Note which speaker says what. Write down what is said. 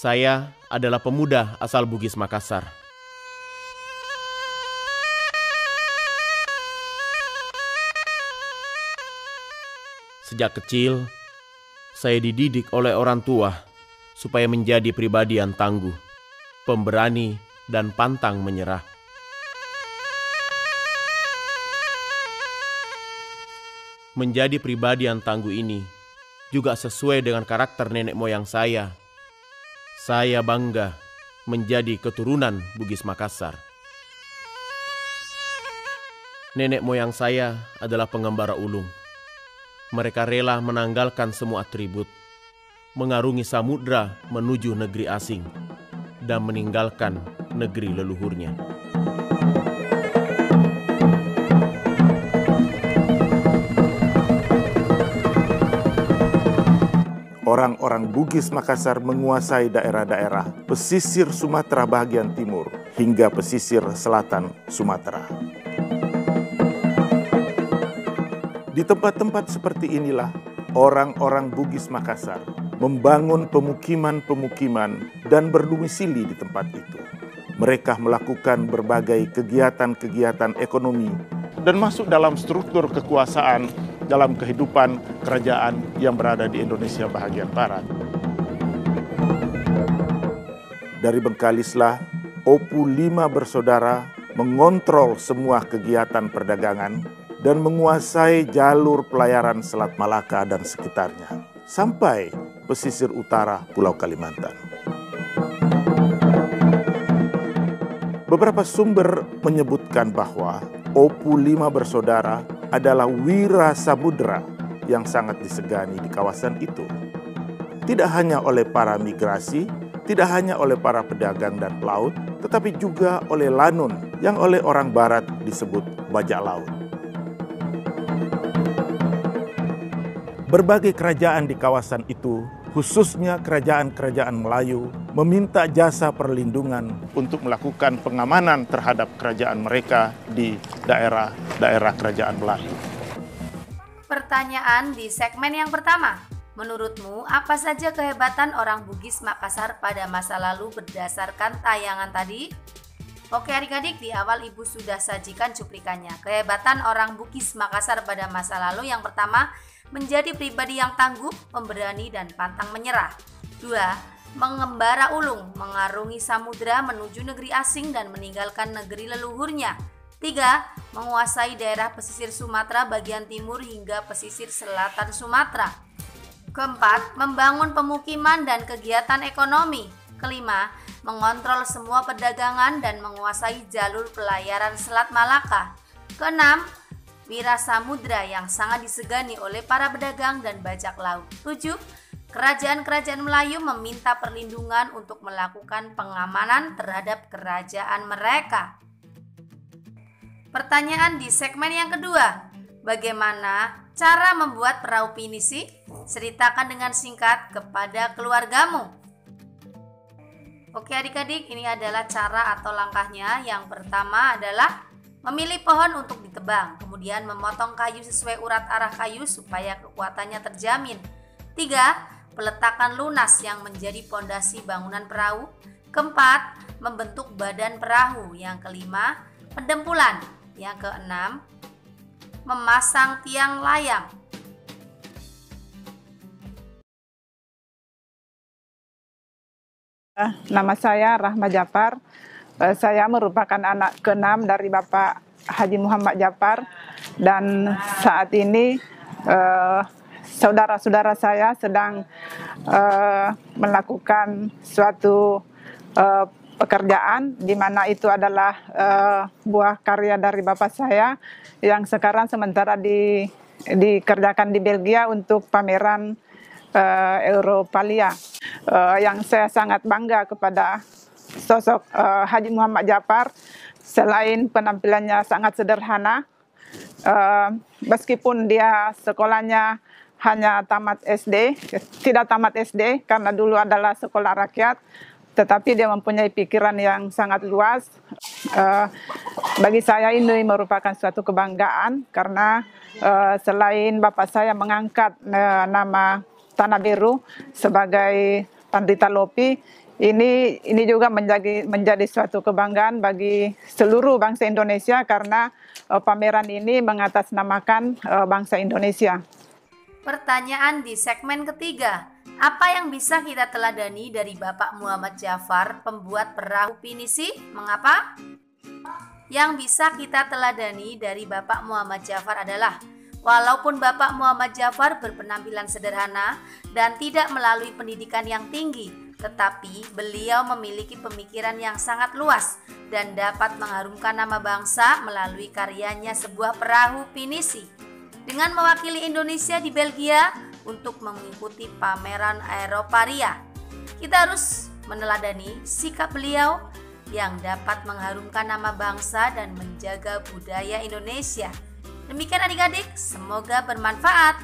Speaker 1: Saya adalah pemuda asal Bugis Makassar. Sejak kecil, saya dididik oleh orang tua supaya menjadi pribadi yang tangguh, pemberani, dan pantang menyerah. Menjadi pribadi yang tangguh ini juga sesuai dengan karakter nenek moyang saya. Saya bangga menjadi keturunan Bugis Makassar. Nenek moyang saya adalah pengembara ulung. Mereka rela menanggalkan semua atribut, mengarungi samudra menuju negeri asing, dan meninggalkan negeri leluhurnya.
Speaker 2: Orang-orang Bugis Makassar menguasai daerah-daerah pesisir Sumatera bagian timur hingga pesisir selatan Sumatera. Di tempat-tempat seperti inilah orang-orang Bugis Makassar membangun pemukiman-pemukiman dan berdomisili di tempat itu. Mereka melakukan berbagai kegiatan-kegiatan ekonomi dan masuk dalam struktur kekuasaan dalam kehidupan kerajaan yang berada di Indonesia bagian barat. Dari Bengkalislah, Opu 5 bersaudara mengontrol semua kegiatan perdagangan dan menguasai jalur pelayaran Selat Malaka dan sekitarnya, sampai pesisir utara Pulau Kalimantan. Beberapa sumber menyebutkan bahwa Opu 5 bersaudara adalah wira samudera yang sangat disegani di kawasan itu. Tidak hanya oleh para migrasi, tidak hanya oleh para pedagang dan pelaut, tetapi juga oleh lanun yang oleh orang barat disebut bajak laut. Berbagai kerajaan di kawasan itu, khususnya kerajaan-kerajaan Melayu, meminta jasa perlindungan untuk melakukan pengamanan terhadap kerajaan mereka di daerah-daerah kerajaan Melayu.
Speaker 3: Pertanyaan di segmen yang pertama. Menurutmu, apa saja kehebatan orang Bugis Makassar pada masa lalu berdasarkan tayangan tadi? Oke adik-adik, di awal Ibu sudah sajikan cuplikannya. Kehebatan orang Bugis Makassar pada masa lalu yang pertama, menjadi pribadi yang tangguh, pemberani, dan pantang menyerah. 2. Mengembara ulung, mengarungi samudera menuju negeri asing dan meninggalkan negeri leluhurnya. 3. Menguasai daerah pesisir Sumatera bagian timur hingga pesisir selatan Sumatera. Keempat, membangun pemukiman dan kegiatan ekonomi. Kelima, mengontrol semua perdagangan dan menguasai jalur pelayaran Selat Malaka. Keenam, wira samudra yang sangat disegani oleh para pedagang dan bajak laut. 7. Kerajaan-kerajaan Melayu meminta perlindungan untuk melakukan pengamanan terhadap kerajaan mereka. Pertanyaan di segmen yang kedua. Bagaimana cara membuat perahu pinisi? Ceritakan dengan singkat kepada keluargamu. Oke adik-adik, ini adalah cara atau langkahnya. Yang pertama adalah memilih pohon untuk ditebang, kemudian memotong kayu sesuai urat arah kayu supaya kekuatannya terjamin. 3. Peletakan lunas yang menjadi pondasi bangunan perahu. Keempat, membentuk badan perahu. Yang kelima, pendempulan. Yang keenam, memasang tiang layang.
Speaker 4: Nama saya Rahma Japar. Saya merupakan anak ke-6 dari Bapak Haji Muhammad Japar, dan saat ini saudara-saudara saya sedang melakukan suatu pekerjaan di mana itu adalah buah karya dari Bapak saya yang sekarang sementara dikerjakan di Belgia untuk pameran Europalia. Yang saya sangat bangga kepada sosok Haji Muhammad Japar, selain penampilannya sangat sederhana, meskipun dia sekolahnya hanya tamat SD, tidak tamat SD karena dulu adalah sekolah rakyat, tetapi dia mempunyai pikiran yang sangat luas. Bagi saya ini merupakan suatu kebanggaan karena selain Bapak saya mengangkat nama Tanah Biru sebagai Pandita Lopi, ini juga menjadi suatu kebanggaan bagi seluruh bangsa Indonesia karena pameran ini mengatasnamakan bangsa Indonesia.
Speaker 3: Pertanyaan di segmen ketiga. Apa yang bisa kita teladani dari Bapak Muhammad Jafar, pembuat perahu pinisi? Mengapa? Yang bisa kita teladani dari Bapak Muhammad Jafar adalah walaupun Bapak Muhammad Jafar berpenampilan sederhana dan tidak melalui pendidikan yang tinggi, tetapi beliau memiliki pemikiran yang sangat luas dan dapat mengharumkan nama bangsa melalui karyanya sebuah perahu pinisi. Dengan mewakili Indonesia di Belgia untuk mengikuti pameran Aeroparia, kita harus meneladani sikap beliau yang dapat mengharumkan nama bangsa dan menjaga budaya Indonesia. Demikian adik-adik, semoga bermanfaat.